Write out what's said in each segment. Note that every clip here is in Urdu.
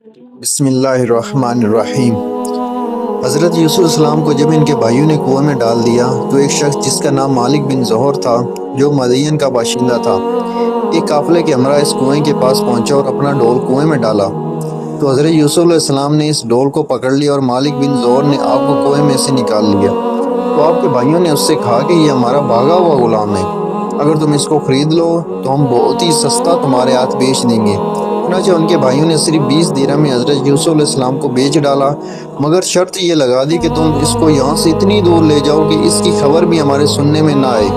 بسم اللہ الرحمن الرحیم۔ حضرت یوسف علیہ السلام کو جب ان کے بھائیوں نے کنویں میں ڈال دیا تو ایک شخص جس کا نام مالک بن ظہر تھا، جو مدین کا باشندہ تھا، ایک قافلے کے ہمراہ اس کنویں کے پاس پہنچا اور اپنا ڈول کنویں میں ڈالا تو حضرت یوسف علیہ السلام نے اس ڈول کو پکڑ لیا اور مالک بن ظہر نے آپ کو کنویں میں سے نکال لیا۔ تو آپ کے بھائیوں نے اس سے کہا کہ یہ ہمارا بھاگا ہوا غلام ہے، اگر تم اس کو خرید لو تو ہم بہت ہی سستا تمہارے ہاتھ بیچ دیں گے۔ چنانچہ ان کے بھائیوں نے صرف 20 درہم میں حضرت یوسف علیہ السلام کو بیچ ڈالا، مگر شرط یہ لگا دی کہ تم اس کو یہاں سے اتنی دور لے جاؤ کہ اس کی خبر بھی ہمارے سننے میں نہ آئے۔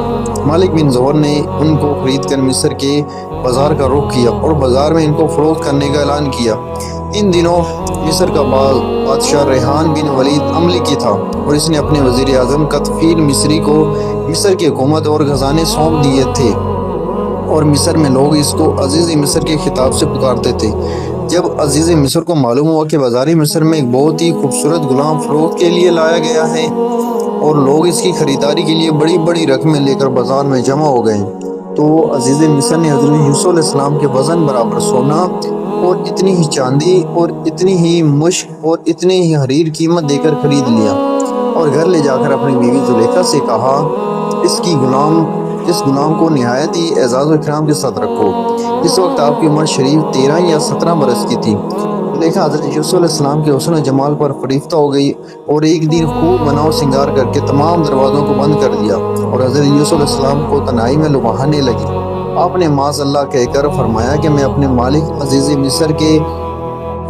مالک بن ظہر نے ان کو خرید کر مصر کے بازار کا رخ کیا اور بازار میں ان کو فروخت کرنے کا اعلان کیا۔ ان دنوں مصر کا بادشاہ ریحان بن ولید مملوکی تھا اور اس نے اپنے وزیر اعظم قطفیل مصری کو مصر کی حکومت اور خزانے سونپ دیے تھے، اور مصر میں لوگ اس کو عزیز مصر کے خطاب سے پکارتے تھے۔ جب عزیز مصر کو معلوم ہوا کہ بازار مصر میں ایک بہت ہی خوبصورت غلام فروخت کے لیے لایا گیا ہے اور لوگ اس کی خریداری کے لیے بڑی بڑی رقمیں لے کر بازار میں جمع ہو گئے، تو عزیز مصر نے حضرت یوسف علیہ السلام کے وزن برابر سونا اور اتنی ہی چاندی اور اتنی ہی مشک اور اتنی ہی حریر قیمت دے کر خرید لیا، اور گھر لے جا کر اپنی بیوی زلیخا سے کہا اس غلام کو نہایت ہی اعزاز و اکرام کے ساتھ رکھو۔ اس وقت آپ کی عمر شریف 13 یا 17 برس کی تھی۔ زلیخا حضرت یوسف علیہ السلام کے حسن و جمال پر فریفتہ ہو گئی اور ایک دن خوب بناؤ سنگار کر کے تمام دروازوں کو بند کر دیا اور حضرت یوسف علیہ السلام کو تنہائی میں لبھانے لگی۔ آپ نے معاذ اللہ کہہ کر فرمایا کہ میں اپنے مالک عزیز مصر کے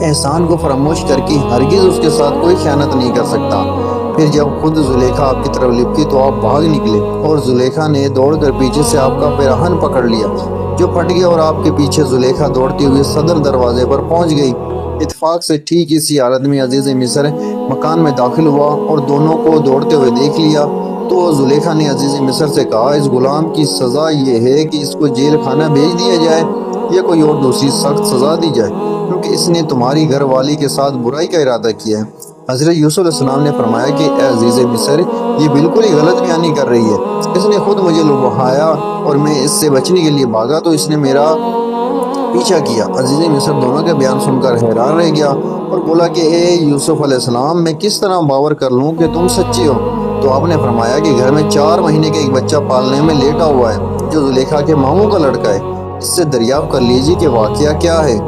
احسان کو فراموش کر کے ہرگز اس کے ساتھ کوئی خیانت نہیں کر سکتا۔ پھر جب خود زلیخا آپ کی طرف لپکی تو آپ بھاگ نکلے اور زلیخا نے دوڑ کر پیچھے سے آپ کا پیراہن پکڑ لیا جو پھٹ گیا، اور آپ کے پیچھے زلیخا دوڑتی ہوئی صدر دروازے پر پہنچ گئی۔ اتفاق سے ٹھیک اسی حالت میں عزیز مصر مکان میں داخل ہوا اور دونوں کو دوڑتے ہوئے دیکھ لیا، تو زلیخا نے عزیز مصر سے کہا، اس غلام کی سزا یہ ہے کہ اس کو جیل خانہ بھیج دیا جائے یا کوئی اور دوسری سخت سزا دی جائے، کیونکہ اس نے تمہاری گھر والی کے ساتھ برائی کا ارادہ کیا ہے۔ حضرت یوسف علیہ السلام نے فرمایا کہ اے عزیز مصر، یہ بالکل ہی غلط بیانی کر رہی ہے۔ اس نے خود مجھے لبھایا اور میں اس سے بچنے کے لیے بھاگا تو اس نے میرا پیچھا کیا۔ عزیز مصر دونوں کے بیان سن کر حیران رہ گیا اور بولا کہ اے یوسف علیہ السلام، میں کس طرح باور کر لوں کہ تم سچے ہو؟ تو آپ نے فرمایا کہ گھر میں 4 مہینے کا ایک بچہ پالنے میں لیٹا ہوا ہے جو زلیخا کے ماموں کا لڑکا ہے، اس سے دریافت کر لیجیے کہ واقعہ کیا ہے۔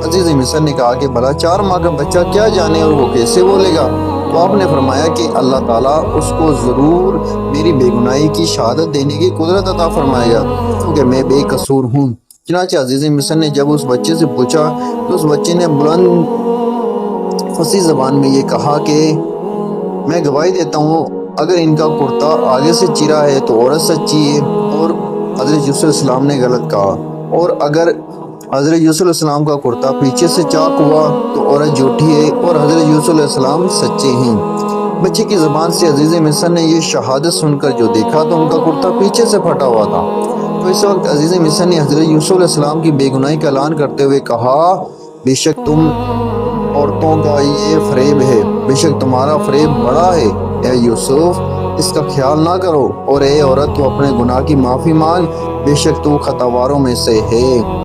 عزیز مصر نے کہا کہ بھلا 4 ماہ کا بچہ کیا جانے اور وہ کیسے بولے گا؟ تو آپ نے فرمایا کہ اللہ تعالیٰ اس کو ضرور میری بے گناہی کی شہادت دینے کی قدرت عطا فرمائے گا، کیونکہ میں بے قصور ہوں۔ چنانچہ عزیز مصر نے جب اس بچے سے پوچھا تو اس بچے نے بلند فصیح زبان میں یہ کہا کہ میں گواہی دیتا ہوں اگر ان کا کرتا آگے سے چرا ہے تو عورت سچی ہے اور حضرت یوسف علیہ السلام نے غلط کہا، اور اگر حضرت یوسف علیہ السلام کا کرتا پیچھے سے چاک ہوا تو عورت جھوٹی ہے اور حضرت یوسف علیہ السلام سچے ہیں۔ بچے کی زبان سے عزیز مصر نے یہ شہادت سن کر جو دیکھا تو ان کا کرتا پیچھے سے پھٹا ہوا تھا۔ تو اس وقت عزیز مصر نے حضرت یوسف علیہ السلام کی بے گناہی کا اعلان کرتے ہوئے کہا، بے شک تم عورتوں کا یہ فریب ہے، بے شک تمہارا فریب بڑا ہے۔ اے یوسف، اس کا خیال نہ کرو، اور اے عورت، تو اپنے گناہ کی معافی مانگ، بے شک تو خطاواروں میں سے ہے۔